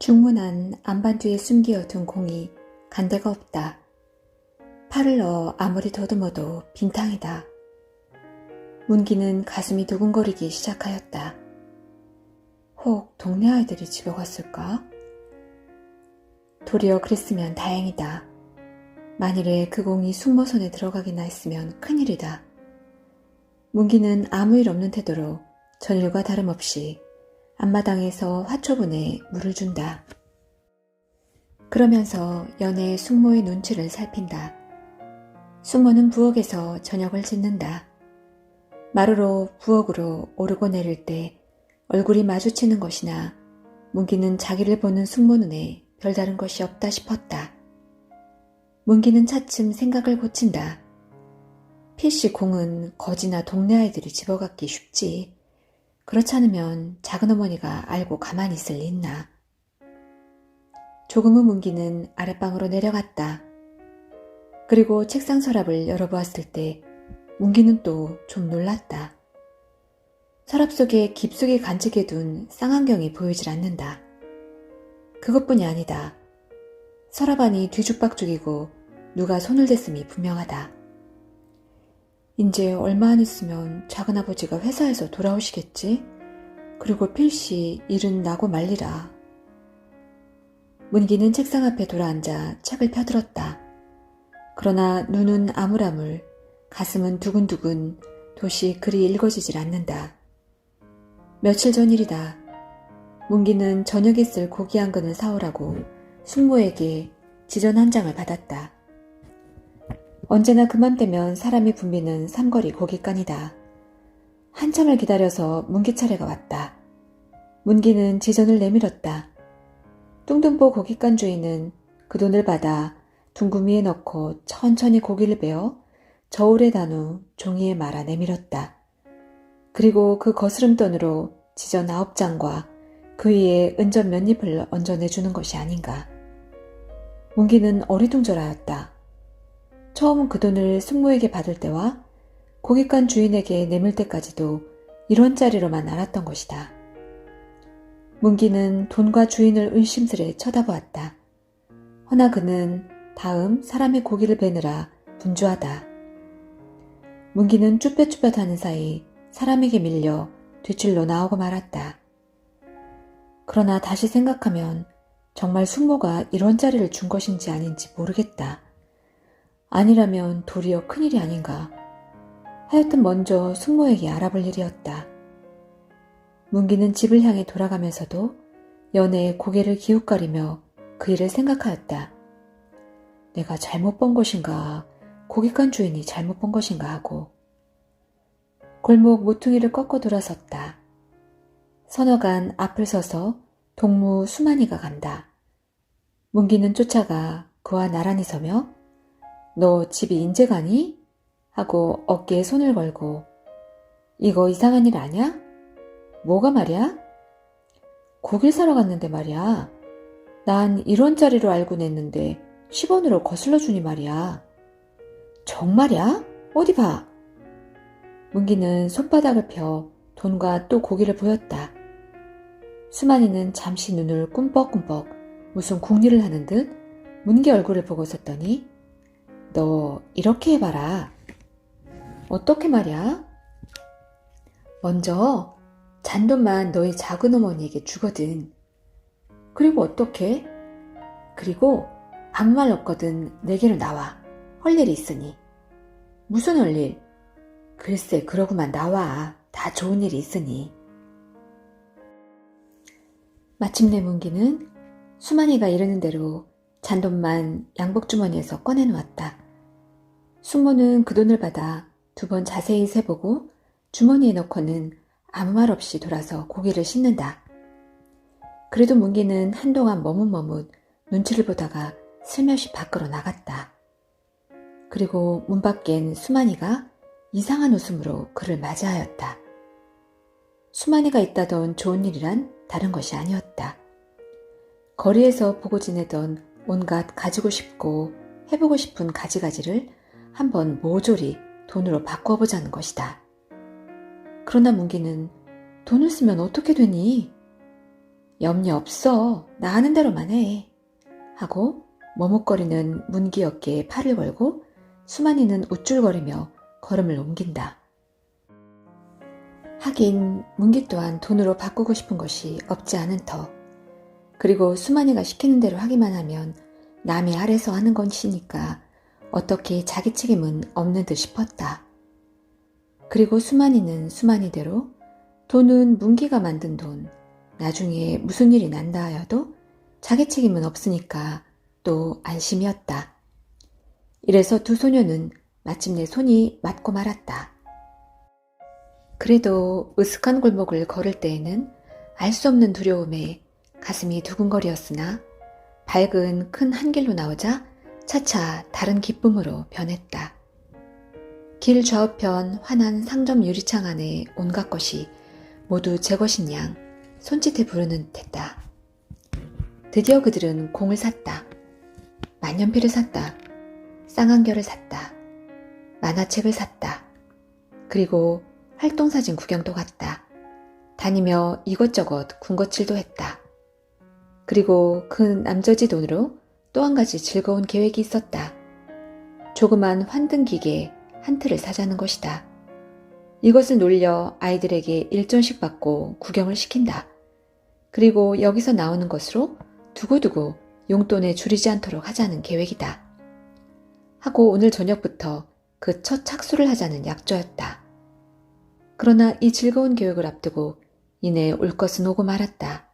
중문안 안반 뒤에 숨겨둔 공이 간 데가 없다. 팔을 넣어 아무리 더듬어도 빈탕이다. 문기는 가슴이 두근거리기 시작하였다. 혹 동네 아이들이 집어갔을까? 도리어 그랬으면 다행이다. 만일에 그 공이 숙모손에 들어가기나 했으면 큰일이다. 문기는 아무 일 없는 태도로 전일과 다름없이 앞마당에서 화초분에 물을 준다. 그러면서 연애 숙모의 눈치를 살핀다. 숙모는 부엌에서 저녁을 짓는다. 마루로 부엌으로 오르고 내릴 때 얼굴이 마주치는 것이나 문기는 자기를 보는 숙모 눈에 별다른 것이 없다 싶었다. 문기는 차츰 생각을 고친다. 필시 공은 거지나 동네 아이들이 집어갖기 쉽지. 그렇지 않으면 작은 어머니가 알고 가만히 있을 리 있나. 조금 후 문기는 아랫방으로 내려갔다. 그리고 책상 서랍을 열어보았을 때 문기는 또 좀 놀랐다. 서랍 속에 깊숙이 간직해둔 쌍안경이 보이질 않는다. 그것뿐이 아니다. 서랍 안이 뒤죽박죽이고 누가 손을 댔음이 분명하다. 이제 얼마 안 있으면 작은아버지가 회사에서 돌아오시겠지? 그리고 필시 일은 나고 말리라. 문기는 책상 앞에 돌아앉아 책을 펴들었다. 그러나 눈은 아물아물, 가슴은 두근두근, 도시 글이 읽어지질 않는다. 며칠 전 일이다. 문기는 저녁에 쓸 고기 한 근을 사오라고 숙모에게 지전 한 장을 받았다. 언제나 그맘때면 사람이 붐비는 삼거리 고깃간이다. 한참을 기다려서 문기 차례가 왔다. 문기는 지전을 내밀었다. 뚱뚱보 고깃간 주인은 그 돈을 받아 둥구미에 넣고 천천히 고기를 베어 저울에 단 후 종이에 말아 내밀었다. 그리고 그 거스름 돈으로 지전 9장과 그 위에 은전 몇 잎을 얹어 내주는 것이 아닌가. 문기는 어리둥절하였다. 처음 그 돈을 숙모에게 받을 때와 고깃간 주인에게 내밀 때까지도 1원짜리로만 알았던 것이다. 문기는 돈과 주인을 의심스레 쳐다보았다. 허나 그는 다음 사람의 고기를 베느라 분주하다. 문기는 쭈뼛쭈뼛하는 사이 사람에게 밀려 뒷줄로 나오고 말았다. 그러나 다시 생각하면 정말 숙모가 1원짜리를 준 것인지 아닌지 모르겠다. 아니라면 도리어 큰일이 아닌가. 하여튼 먼저 숙모에게 알아볼 일이었다. 문기는 집을 향해 돌아가면서도 연애에 고개를 기웃거리며 그 일을 생각하였다. 내가 잘못 본 것인가, 고깃간 주인이 잘못 본 것인가 하고. 골목 모퉁이를 꺾어 돌아섰다. 서너간 앞을 서서 동무 수만이가 간다. 문기는 쫓아가 그와 나란히 서며 너 집이 인제 가니? 하고 어깨에 손을 걸고 이거 이상한 일 아냐? 뭐가 말이야? 고길 사러 갔는데 말이야. 난 1원짜리로 알고 냈는데 10원으로 거슬러 주니 말이야. 정말이야? 어디 봐. 문기는 손바닥을 펴 돈과 또 고기를 보였다. 수만이는 잠시 눈을 꿈뻑꿈뻑 무슨 궁리를 하는 듯 문기 얼굴을 보고 섰더니 너 이렇게 해봐라. 어떻게 말이야? 먼저 잔돈만 너희 작은 어머니에게 주거든. 그리고 어떻게? 그리고 아무 말 없거든 내게로 나와. 할 일이 있으니. 무슨 할 일? 글쎄 그러고만 나와. 다 좋은 일이 있으니. 마침내 문기는 수만이가 이르는 대로 잔돈만 양복주머니에서 꺼내놓았다. 숙모는 그 돈을 받아 2번 자세히 세보고 주머니에 넣고는 아무 말 없이 돌아서 고기를 씻는다. 그래도 문기는 한동안 머뭇머뭇 눈치를 보다가 슬며시 밖으로 나갔다. 그리고 문 밖엔 수만이가 이상한 웃음으로 그를 맞이하였다. 수만이가 있다던 좋은 일이란 다른 것이 아니었다. 거리에서 보고 지내던 온갖 가지고 싶고 해보고 싶은 가지가지를 한번 모조리 돈으로 바꿔보자는 것이다. 그러나 문기는 돈을 쓰면 어떻게 되니? 염려 없어. 나 하는 대로만 해. 하고 머뭇거리는 문기 어깨에 팔을 걸고 수만이는 우쭐거리며 걸음을 옮긴다. 하긴 문기 또한 돈으로 바꾸고 싶은 것이 없지 않은 터. 그리고 수만이가 시키는 대로 하기만 하면 남이 아래서 하는 것이니까 어떻게 자기 책임은 없는 듯 싶었다. 그리고 수만이는 수만이대로 돈은 문기가 만든 돈, 나중에 무슨 일이 난다 하여도 자기 책임은 없으니까 또 안심이었다. 이래서 두 소녀는 마침내 손이 맞고 말았다. 그래도 으슥한 골목을 걸을 때에는 알 수 없는 두려움에 가슴이 두근거리었으나 밝은 큰 한길로 나오자 차차 다른 기쁨으로 변했다. 길 좌우편 환한 상점 유리창 안에 온갖 것이 모두 제 것인 양 손짓해 부르는 듯했다. 드디어 그들은 공을 샀다. 만년필을 샀다. 쌍안경을 샀다. 만화책을 샀다. 그리고 활동사진 구경도 갔다. 다니며 이것저것 군것질도 했다. 그리고 그 남저지 돈으로 또 한 가지 즐거운 계획이 있었다. 조그만 환등기계 한 틀을 사자는 것이다. 이것을 놀려 아이들에게 일전씩 받고 구경을 시킨다. 그리고 여기서 나오는 것으로 두고두고 용돈에 줄이지 않도록 하자는 계획이다. 하고 오늘 저녁부터 그 첫 착수를 하자는 약조였다. 그러나 이 즐거운 계획을 앞두고 이내 올 것은 오고 말았다.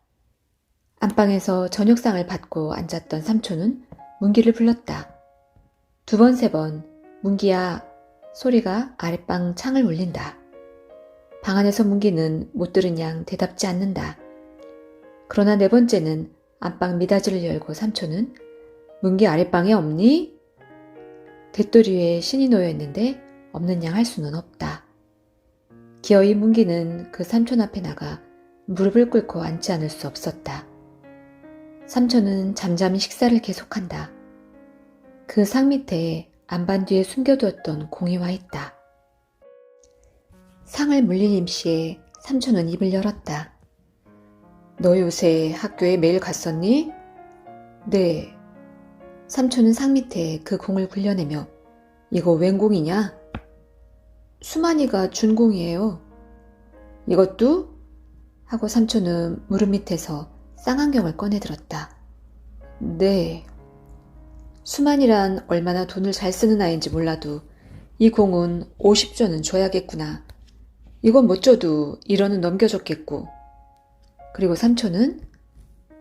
안방에서 저녁상을 받고 앉았던 삼촌은 문기를 불렀다. 두 번, 세 번 문기야 소리가 아랫방 창을 울린다. 방 안에서 문기는 못 들은 양 대답지 않는다. 그러나 네 번째는 안방 미닫이를 열고 삼촌은 문기 아랫방에 없니? 대또리에 신이 놓여 있는데 없는 양 할 수는 없다. 기어이 문기는 그 삼촌 앞에 나가 무릎을 꿇고 앉지 않을 수 없었다. 삼촌은 잠잠히 식사를 계속한다. 그 상 밑에 안반 뒤에 숨겨두었던 공이 와 있다. 상을 물린 임시에 삼촌은 입을 열었다. 너 요새 학교에 매일 갔었니? 네. 삼촌은 상 밑에 그 공을 굴려내며 이거 웬 공이냐? 수만이가 준 공이에요. 이것도? 하고 삼촌은 무릎 밑에서 쌍안경을 꺼내들었다. 네. 수만이란 얼마나 돈을 잘 쓰는 아이인지 몰라도 이 공은 50조는 줘야겠구나. 이건 못 줘도 1원은 넘겨줬겠고. 그리고 삼촌은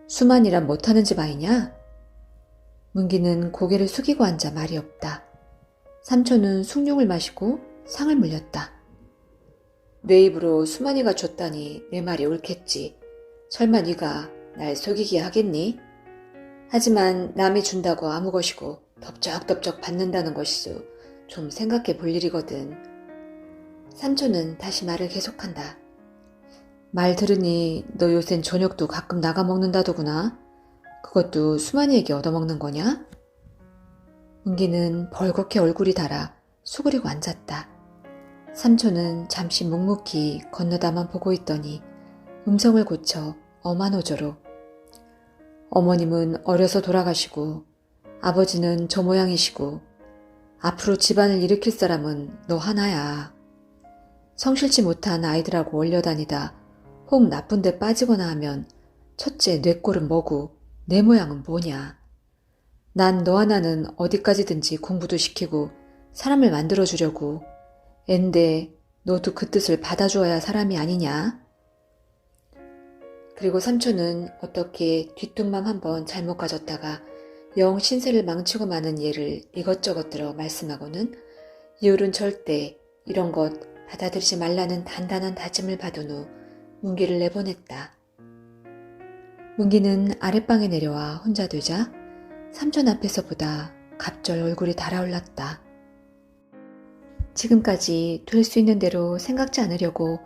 수만이란 못하는 집 아이냐? 문기는 고개를 숙이고 앉아 말이 없다. 삼촌은 숭늉을 마시고 상을 물렸다. 내 입으로 수만이가 줬다니 내 말이 옳겠지. 설마 네가 날 속이게 하겠니? 하지만 남이 준다고 아무 것이고 덥적덥적 받는다는 것이죠. 좀 생각해 볼 일이거든. 삼촌은 다시 말을 계속한다. 말 들으니 너 요샌 저녁도 가끔 나가 먹는다더구나. 그것도 수만이에게 얻어먹는 거냐? 문기는 벌겋게 얼굴이 달아 수그리고 앉았다. 삼촌은 잠시 묵묵히 건너다만 보고 있더니 음성을 고쳐 엄한 어조로 어머님은 어려서 돌아가시고 아버지는 저 모양이시고 앞으로 집안을 일으킬 사람은 너 하나야. 성실치 못한 아이들하고 얼려다니다 혹 나쁜 데 빠지거나 하면 첫째 내 꼴은 뭐고 내 모양은 뭐냐. 난 너 하나는 어디까지든지 공부도 시키고 사람을 만들어주려고 앤데 너도 그 뜻을 받아주어야 사람이 아니냐. 그리고 삼촌은 어떻게 뒤뚱맘 한번 잘못 가졌다가 영 신세를 망치고 마는 예를 이것저것 들어 말씀하고는 이율은 절대 이런 것 받아들이지 말라는 단단한 다짐을 받은 후 문기를 내보냈다. 문기는 아랫방에 내려와 혼자 되자 삼촌 앞에서보다 갑절 얼굴이 달아올랐다. 지금까지 될 수 있는 대로 생각지 않으려고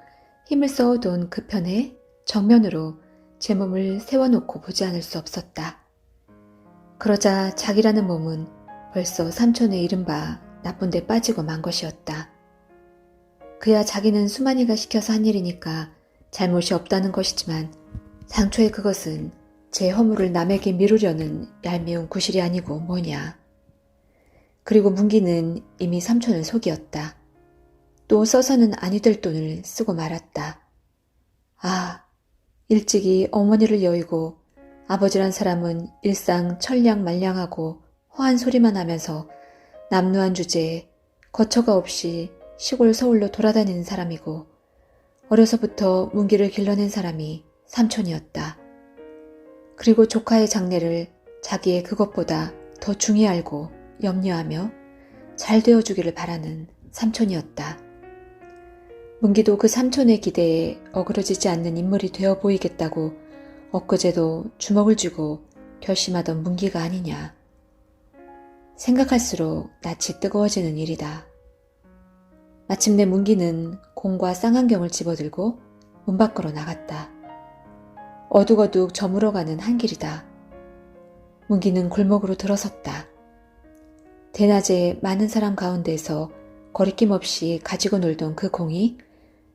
힘을 써오던 그 편에 정면으로 제 몸을 세워놓고 보지 않을 수 없었다. 그러자 자기라는 몸은 벌써 삼촌의 이른바 나쁜 데 빠지고 만 것이었다. 그야 자기는 수만이가 시켜서 한 일이니까 잘못이 없다는 것이지만 상초에 그것은 제 허물을 남에게 미루려는 얄미운 구실이 아니고 뭐냐. 그리고 문기는 이미 삼촌을 속이었다. 또 써서는 아니 될 돈을 쓰고 말았다. 아, 일찍이 어머니를 여의고 아버지란 사람은 일상 천량말량하고 허한 소리만 하면서 남루한 주제에 거처가 없이 시골 서울로 돌아다니는 사람이고 어려서부터 문기를 길러낸 사람이 삼촌이었다. 그리고 조카의 장래를 자기의 그것보다 더 중히 알고 염려하며 잘 되어주기를 바라는 삼촌이었다. 문기도 그 삼촌의 기대에 어그러지지 않는 인물이 되어 보이겠다고 엊그제도 주먹을 쥐고 결심하던 문기가 아니냐. 생각할수록 낯이 뜨거워지는 일이다. 마침내 문기는 공과 쌍안경을 집어들고 문 밖으로 나갔다. 어둑어둑 저물어가는 한길이다. 문기는 골목으로 들어섰다. 대낮에 많은 사람 가운데서 거리낌 없이 가지고 놀던 그 공이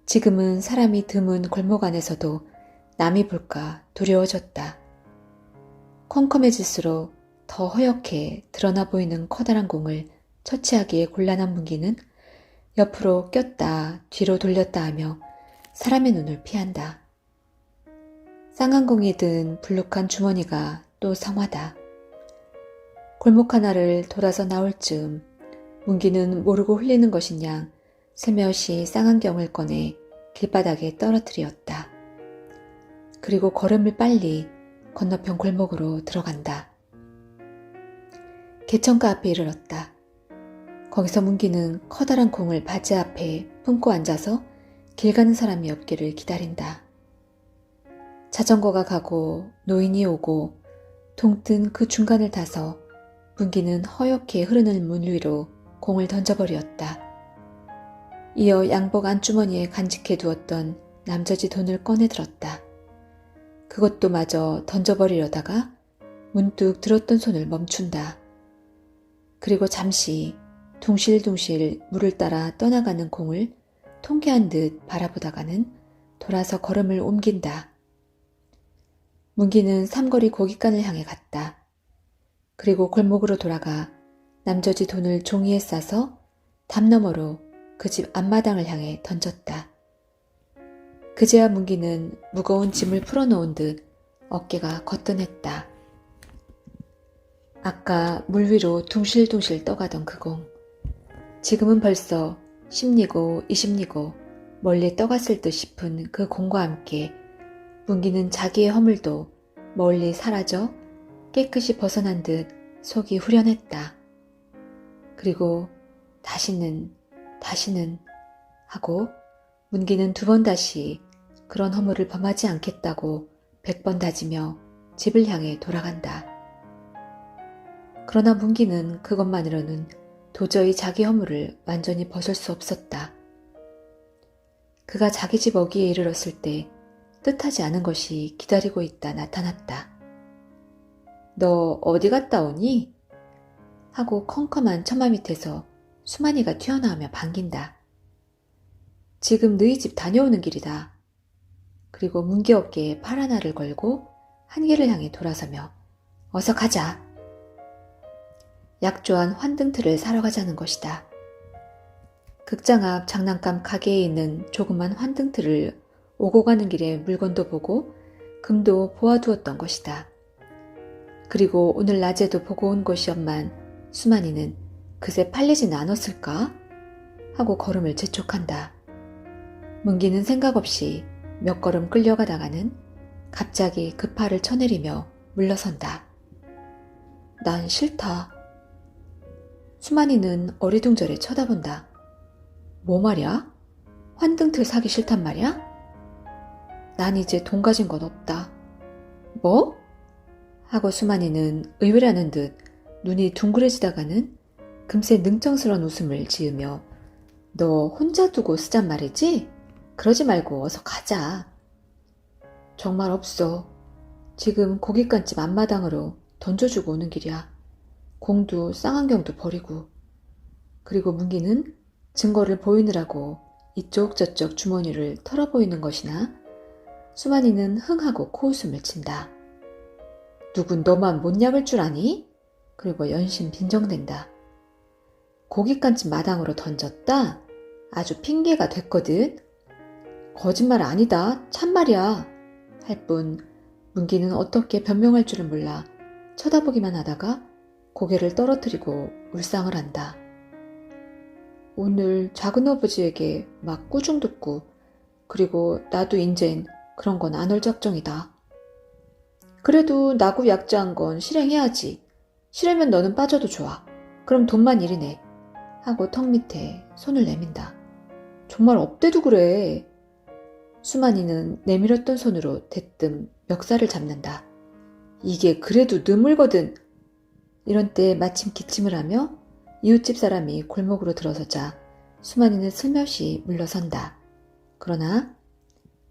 지금은 사람이 드문 골목 안에서도 남이 볼까 두려워졌다. 컴컴해질수록 더 허옇게 드러나 보이는 커다란 공을 처치하기에 곤란한 문기는 옆으로 꼈다 뒤로 돌렸다 하며 사람의 눈을 피한다. 쌍안공이 든 불룩한 주머니가 또 성화다. 골목 하나를 돌아서 나올 즈음 문기는 모르고 흘리는 것인 양 스며시 쌍안경을 꺼내 길바닥에 떨어뜨렸다. 그리고 걸음을 빨리 건너편 골목으로 들어간다. 개천가 앞에 이르렀다. 거기서 문기는 커다란 공을 바지 앞에 품고 앉아서 길 가는 사람이 없기를 기다린다. 자전거가 가고 노인이 오고 동뜬 그 중간을 타서 문기는 허옇게 흐르는 물 위로 공을 던져버렸다. 이어 양복 안주머니에 간직해 두었던 남저지 돈을 꺼내들었다. 그것도 마저 던져버리려다가 문득 들었던 손을 멈춘다. 그리고 잠시 둥실둥실 물을 따라 떠나가는 공을 통쾌한 듯 바라보다가는 돌아서 걸음을 옮긴다. 문기는 삼거리 고깃간을 향해 갔다. 그리고 골목으로 돌아가 남저지 돈을 종이에 싸서 담 너머로 그 집 앞마당을 향해 던졌다. 그제야 문기는 무거운 짐을 풀어놓은 듯 어깨가 거뜬했다. 아까 물 위로 둥실둥실 떠가던 그 공. 지금은 벌써 10리고 20리고 멀리 떠갔을 듯 싶은 그 공과 함께 문기는 자기의 허물도 멀리 사라져 깨끗이 벗어난 듯 속이 후련했다. 그리고 다시는 하고 문기는 2번 다시 그런 허물을 범하지 않겠다고 100번 다지며 집을 향해 돌아간다. 그러나 문기는 그것만으로는 도저히 자기 허물을 완전히 벗을 수 없었다. 그가 자기 집 어귀에 이르렀을 때 뜻하지 않은 것이 기다리고 있다 나타났다. 너 어디 갔다 오니? 하고 컴컴한 처마 밑에서 수만이가 튀어나오며 반긴다. 지금 너희 집 다녀오는 길이다. 그리고 문기 어깨에 팔 하나를 걸고 한길을 향해 돌아서며 어서 가자. 약조한 환등틀을 사러 가자는 것이다. 극장 앞 장난감 가게에 있는 조그만 환등틀을 오고 가는 길에 물건도 보고 금도 보아두었던 것이다. 그리고 오늘 낮에도 보고 온 것이었만 수만이는 그새 팔리진 않았을까? 하고 걸음을 재촉한다. 문기는 생각 없이 몇 걸음 끌려가다가는 갑자기 그 팔을 쳐내리며 물러선다. 난 싫다. 수만이는 어리둥절해 쳐다본다. 뭐 말이야? 환등틀 사기 싫단 말이야? 난 이제 돈 가진 건 없다. 뭐? 하고 수만이는 의외라는 듯 눈이 둥그레지다가는 금세 능청스러운 웃음을 지으며 너 혼자 두고 쓰잔 말이지? 그러지 말고 어서 가자. 정말 없어. 지금 고깃간집 앞마당으로 던져주고 오는 길이야. 공도 쌍안경도 버리고. 그리고 문기는 증거를 보이느라고 이쪽 저쪽 주머니를 털어보이는 것이나 수만이는 흥하고 코웃음을 친다. 누군 너만 못 яб을 줄 아니? 그리고 연신 빈정댄다. 고깃간집 마당으로 던졌다? 아주 핑계가 됐거든. 거짓말 아니다. 참말이야. 할 뿐 문기는 어떻게 변명할 줄을 몰라 쳐다보기만 하다가 고개를 떨어뜨리고 울상을 한다. 오늘 작은아버지에게 막 꾸중 듣고 그리고 나도 인젠 그런 건 안 할 작정이다. 그래도 나고 약자한 건 실행해야지. 싫으면 너는 빠져도 좋아. 그럼 돈만 일이네. 하고 턱 밑에 손을 내민다. 정말 업대도 그래. 수만이는 내밀었던 손으로 대뜸 멱살을 잡는다. 이게 그래도 느물거든. 이런 때 마침 기침을 하며 이웃집 사람이 골목으로 들어서자 수만이는 슬며시 물러선다. 그러나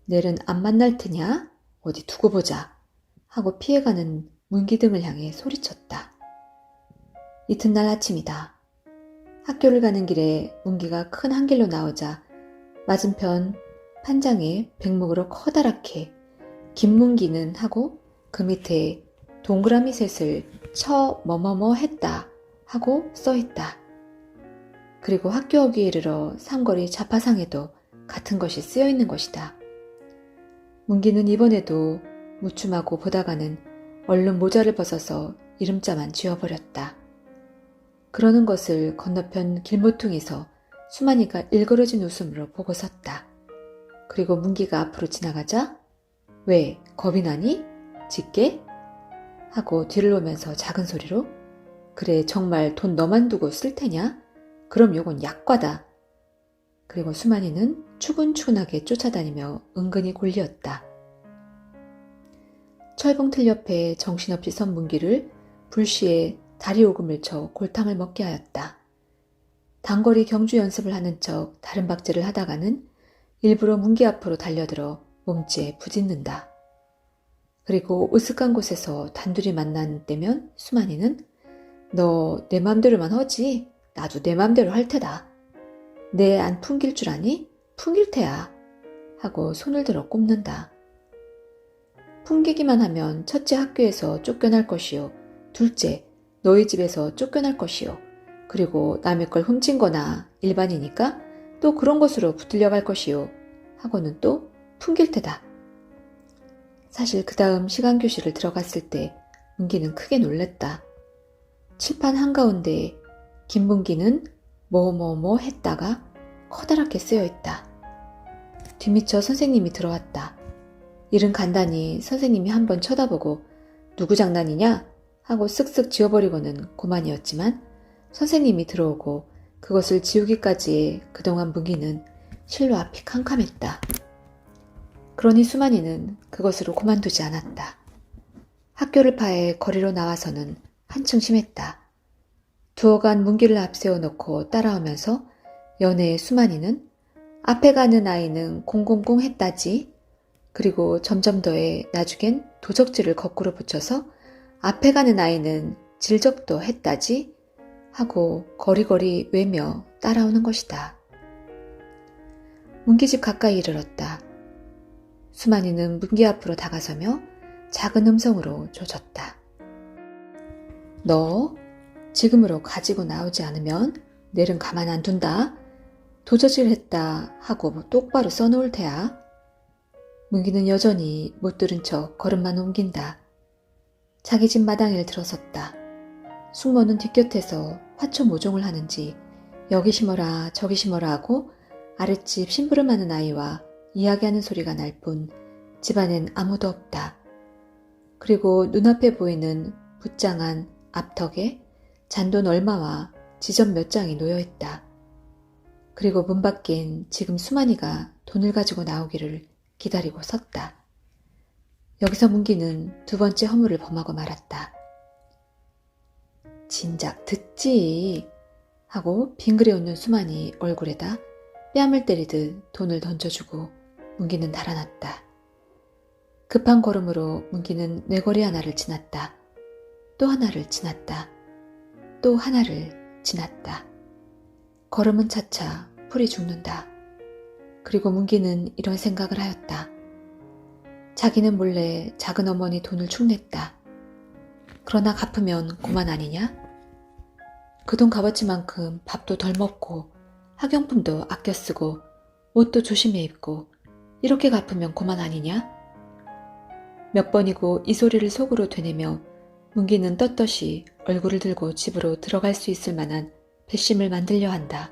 내일은 안 만날 테냐? 어디 두고 보자. 하고 피해가는 문기 등을 향해 소리쳤다. 이튿날 아침이다. 학교를 가는 길에 문기가 큰 한길로 나오자 맞은편 판장에 백목으로 커다랗게 김문기는 하고 그 밑에 동그라미 셋을 쳐 뭐뭐뭐 했다 하고 써있다. 그리고 학교 오기에 이르러 삼거리 자파상에도 같은 것이 쓰여있는 것이다. 문기는 이번에도 무춤하고 보다가는 얼른 모자를 벗어서 이름자만 지워버렸다. 그러는 것을 건너편 길모퉁에서 수만이가 일그러진 웃음으로 보고 섰다. 그리고 문기가 앞으로 지나가자 왜 겁이 나니? 짖게? 하고 뒤를 보면서 작은 소리로 그래 정말 돈 너만 두고 쓸 테냐? 그럼 요건 약과다. 그리고 수만이는 추근추근하게 쫓아다니며 은근히 골리었다. 철봉틀 옆에 정신없이 선 문기를 불시에 다리 오금을 쳐 골탕을 먹게 하였다. 단거리 경주 연습을 하는 척 다른 박질을 하다가는 일부러 문기 앞으로 달려들어 몸지에 부짓는다. 그리고 으슥한 곳에서 단둘이 만나는 때면 수만이는 너 내 맘대로만 하지? 나도 내 맘대로 할 테다. 내 안 풍길 줄 아니? 풍길 테야. 하고 손을 들어 꼽는다. 풍기기만 하면 첫째 학교에서 쫓겨날 것이요. 둘째, 너희 집에서 쫓겨날 것이요. 그리고 남의 걸 훔친 거나 일반이니까 또 그런 것으로 붙들려 갈 것이요. 하고는 또 풍길 테다. 사실 그 다음 시간교실을 들어갔을 때 문기는 크게 놀랬다. 칠판 한가운데에 김문기는 뭐뭐뭐 했다가 커다랗게 쓰여있다. 뒤미처 선생님이 들어왔다. 일은 간단히 선생님이 한번 쳐다보고 누구 장난이냐? 하고 쓱쓱 지워버리고는 고만이었지만 선생님이 들어오고 그것을 지우기까지의 그동안 문기는 실로 앞이 캄캄했다. 그러니 수만이는 그것으로 고만두지 않았다. 학교를 파해 거리로 나와서는 한층 심했다. 두어간 문기를 앞세워 놓고 따라오면서 연애의 수만이는 앞에 가는 아이는 공공공 했다지. 그리고 점점 더해 나중엔 도적질을 거꾸로 붙여서 앞에 가는 아이는 질적도 했다지 하고 거리거리 외며 따라오는 것이다. 문기집 가까이 이르렀다. 수만이는 문기 앞으로 다가서며 작은 음성으로 조졌다. 너 지금으로 가지고 나오지 않으면 내일은 가만 안 둔다. 도저질 했다 하고 똑바로 써놓을 테야. 문기는 여전히 못 들은 척 걸음만 옮긴다. 자기 집 마당에 들어섰다. 숙모는 뒷곁에서 화초 모종을 하는지 여기 심어라 저기 심어라 하고 아랫집 심부름하는 아이와 이야기하는 소리가 날 뿐 집안엔 아무도 없다. 그리고 눈앞에 보이는 붓장한 앞턱에 잔돈 얼마와 지점 몇 장이 놓여있다. 그리고 문 밖엔 지금 수만이가 돈을 가지고 나오기를 기다리고 섰다. 여기서 문기는 두 번째 허물을 범하고 말았다. 진작 듣지 하고 빙그레 웃는 수만이 얼굴에다 뺨을 때리듯 돈을 던져주고 문기는 달아났다. 급한 걸음으로 문기는 뇌거리 하나를 지났다. 또 하나를 지났다. 또 하나를 지났다. 걸음은 차차 풀이 죽는다. 그리고 문기는 이런 생각을 하였다. 자기는 몰래 작은 어머니 돈을 축냈다. 그러나 갚으면 고만 아니냐? 그 돈 값어치 만큼 밥도 덜 먹고 학용품도 아껴 쓰고 옷도 조심해 입고 이렇게 갚으면 고만 아니냐? 몇 번이고 이 소리를 속으로 되뇌며 문기는 떳떳이 얼굴을 들고 집으로 들어갈 수 있을 만한 배심을 만들려 한다.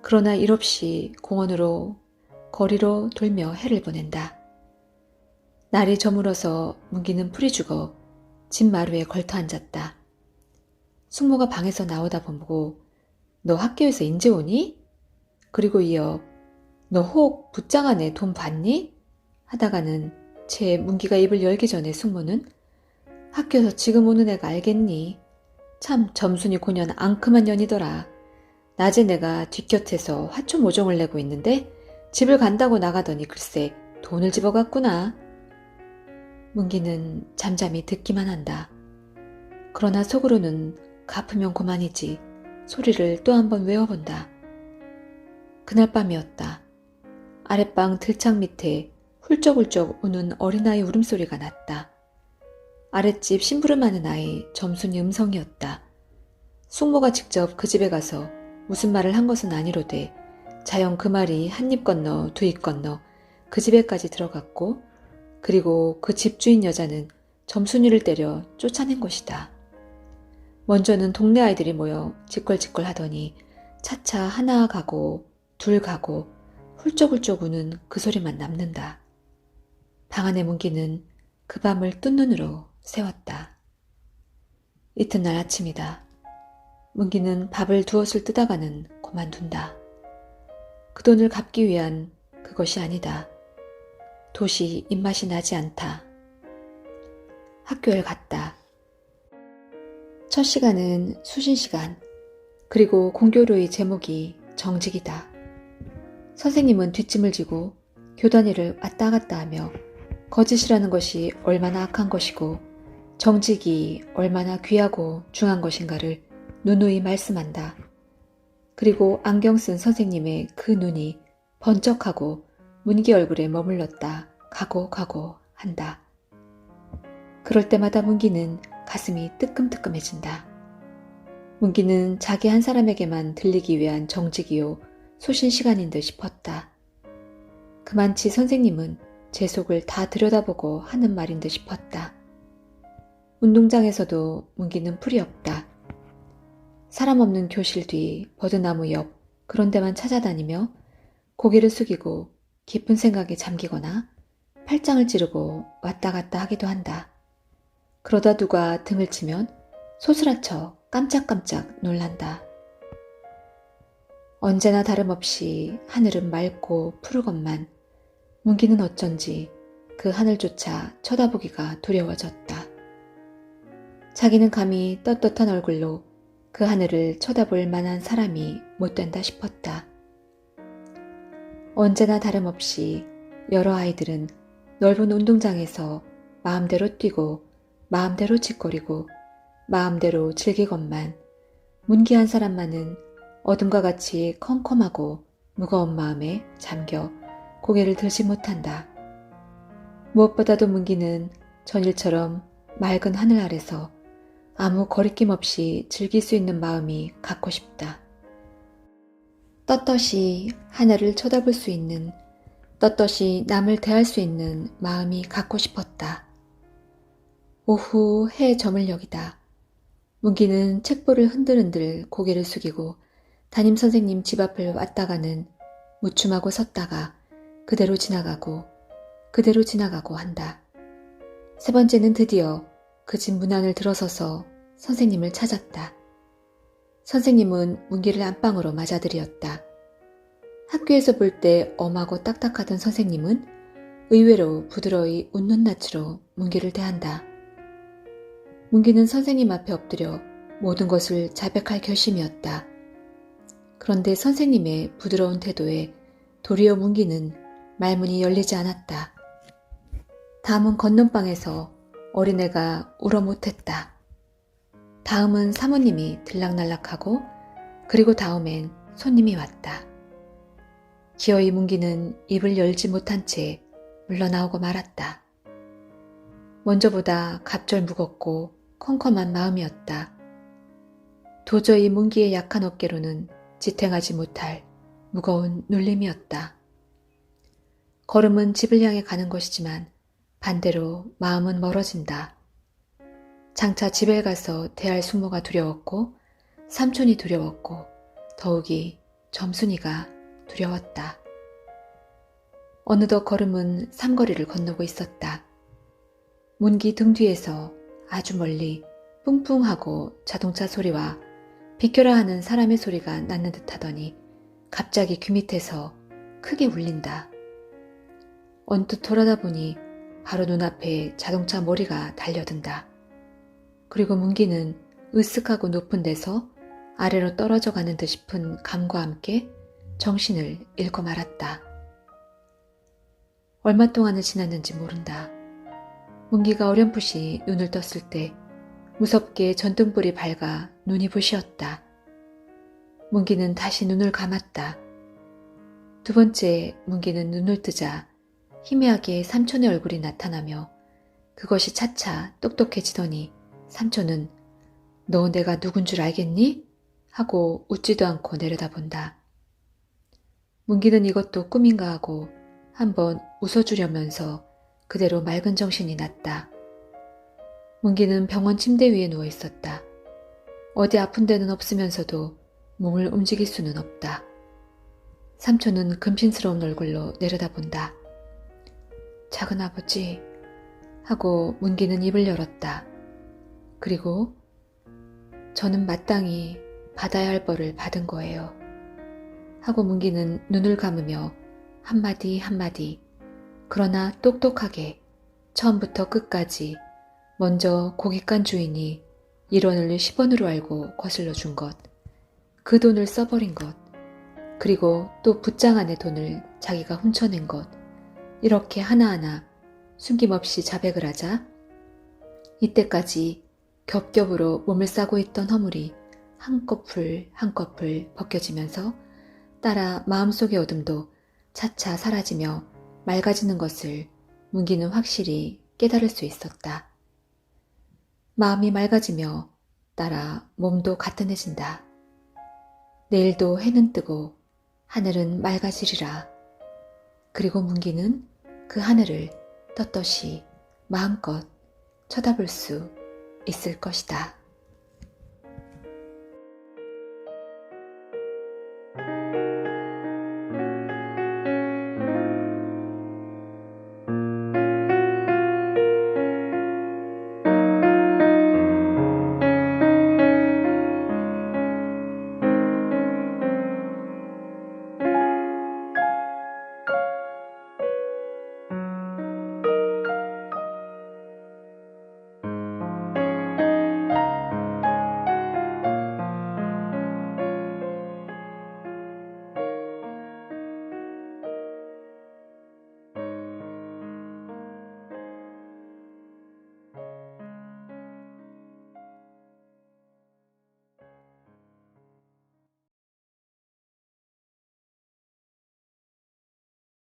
그러나 일없이 공원으로 거리로 돌며 해를 보낸다. 날이 저물어서 문기는 풀이 죽어 집 마루에 걸터 앉았다. 숙모가 방에서 나오다 보고 너 학교에서 인제 오니? 그리고 이어 너 혹 붓장 안에 돈 받니? 하다가는 채 문기가 입을 열기 전에 숙모는 학교에서 지금 오는 애가 알겠니? 참 점순이 고년 앙큼한 년이더라. 낮에 내가 뒷곁에서 화초모종을 내고 있는데 집을 간다고 나가더니 글쎄 돈을 집어갔구나. 문기는 잠잠히 듣기만 한다. 그러나 속으로는 갚으면 고만이지 소리를 또 한 번 외워본다. 그날 밤이었다. 아랫방 들창 밑에 훌쩍훌쩍 우는 어린아이 울음소리가 났다. 아랫집 심부름하는 아이 점순이 음성이었다. 숙모가 직접 그 집에 가서 무슨 말을 한 것은 아니로되 자연 그 말이 한 입 건너 두 입 건너 그 집에까지 들어갔고 그리고 그 집주인 여자는 점순이를 때려 쫓아낸 것이다. 먼저는 동네 아이들이 모여 지껄지껄 하더니 차차 하나 가고 둘 가고 훌쩍훌쩍 우는 그 소리만 남는다. 방 안의 문기는 그 밤을 뜬 눈으로 세웠다. 이튿날 아침이다. 문기는 밥을 두엇을 뜨다가는 그만둔다. 그 돈을 갚기 위한 그것이 아니다. 도시 입맛이 나지 않다. 학교에 갔다. 첫 시간은 수신시간, 그리고 공교로의 제목이 정직이다. 선생님은 뒷짐을 지고 교단위를 왔다 갔다 하며 거짓이라는 것이 얼마나 악한 것이고 정직이 얼마나 귀하고 중한 것인가를 누누이 말씀한다. 그리고 안경 쓴 선생님의 그 눈이 번쩍하고 문기 얼굴에 머물렀다 가고 한다. 그럴 때마다 문기는 가슴이 뜨끔뜨끔해진다. 문기는 자기 한 사람에게만 들리기 위한 정직이요 소신 시간인 듯 싶었다. 그만치 선생님은 제 속을 다 들여다보고 하는 말인 듯 싶었다. 운동장에서도 문기는 풀이 없다. 사람 없는 교실 뒤 버드나무 옆 그런 데만 찾아다니며 고개를 숙이고 깊은 생각에 잠기거나 팔짱을 찌르고 왔다 갔다 하기도 한다. 그러다 누가 등을 치면 소스라쳐 깜짝깜짝 놀란다. 언제나 다름없이 하늘은 맑고 푸르건만 문기는 어쩐지 그 하늘조차 쳐다보기가 두려워졌다. 자기는 감히 떳떳한 얼굴로 그 하늘을 쳐다볼 만한 사람이 못 된다 싶었다. 언제나 다름없이 여러 아이들은 넓은 운동장에서 마음대로 뛰고 마음대로 짓거리고 마음대로 즐기건만 문기 한 사람만은 어둠과 같이 컴컴하고 무거운 마음에 잠겨 고개를 들지 못한다. 무엇보다도 문기는 전일처럼 맑은 하늘 아래서 아무 거리낌 없이 즐길 수 있는 마음이 갖고 싶다. 떳떳이 하늘을 쳐다볼 수 있는, 떳떳이 남을 대할 수 있는 마음이 갖고 싶었다. 오후 해 저물녘이다. 문기는 책보를 흔들흔들 고개를 숙이고 담임선생님 집 앞을 왔다가는 무춤하고 섰다가 그대로 지나가고 한다. 세 번째는 드디어 그 집 문 안을 들어서서 선생님을 찾았다. 선생님은 문기를 안방으로 맞아들이었다. 학교에서 볼 때 엄하고 딱딱하던 선생님은 의외로 부드러이 웃는 낯으로 문기를 대한다. 문기는 선생님 앞에 엎드려 모든 것을 자백할 결심이었다. 그런데 선생님의 부드러운 태도에 도리어 문기는 말문이 열리지 않았다. 다음은 건넌방에서 어린애가 울어 못했다. 다음은 사모님이 들락날락하고 그리고 다음엔 손님이 왔다. 기어이 문기는 입을 열지 못한 채 물러나오고 말았다. 먼저보다 갑절 무겁고 컴컴한 마음이었다. 도저히 문기의 약한 어깨로는 지탱하지 못할 무거운 눌림이었다. 걸음은 집을 향해 가는 것이지만 반대로 마음은 멀어진다. 장차 집에 가서 대할 숙모가 두려웠고 삼촌이 두려웠고 더욱이 점순이가 두려웠다. 어느덧 걸음은 삼거리를 건너고 있었다. 문기 등 뒤에서 아주 멀리 뿡뿡하고 자동차 소리와 비켜라 하는 사람의 소리가 났는 듯 하더니 갑자기 귀 밑에서 크게 울린다. 언뜻 돌아다 보니 바로 눈앞에 자동차 머리가 달려든다. 그리고 문기는 으쓱하고 높은 데서 아래로 떨어져 가는 듯 싶은 감과 함께 정신을 잃고 말았다. 얼마 동안을 지났는지 모른다. 문기가 어렴풋이 눈을 떴을 때 무섭게 전등불이 밝아 눈이 부시었다. 문기는 다시 눈을 감았다. 두 번째 문기는 눈을 뜨자 희미하게 삼촌의 얼굴이 나타나며 그것이 차차 똑똑해지더니 삼촌은 너 내가 누군 줄 알겠니? 하고 웃지도 않고 내려다본다. 문기는 이것도 꿈인가 하고 한번 웃어주려면서 그대로 맑은 정신이 났다. 문기는 병원 침대 위에 누워 있었다. 어디 아픈 데는 없으면서도 몸을 움직일 수는 없다. 삼촌은 금신스러운 얼굴로 내려다본다. 작은아버지 하고 문기는 입을 열었다. 그리고 저는 마땅히 받아야 할 벌을 받은 거예요. 하고 문기는 눈을 감으며 한마디 한마디 그러나 똑똑하게 처음부터 끝까지 먼저 고깃간 주인이 1원을 10원으로 알고 거슬러 준 것, 그 돈을 써버린 것, 그리고 또 붓장 안의 돈을 자기가 훔쳐낸 것, 이렇게 하나하나 숨김없이 자백을 하자 이때까지 겹겹으로 몸을 싸고 있던 허물이 한꺼풀 한꺼풀 벗겨지면서 따라 마음속의 어둠도 차차 사라지며 맑아지는 것을 문기는 확실히 깨달을 수 있었다. 마음이 맑아지며 따라 몸도 가뿐해진다. 내일도 해는 뜨고 하늘은 맑아지리라. 그리고 문기는 그 하늘을 떳떳이 마음껏 쳐다볼 수 있을 것이다.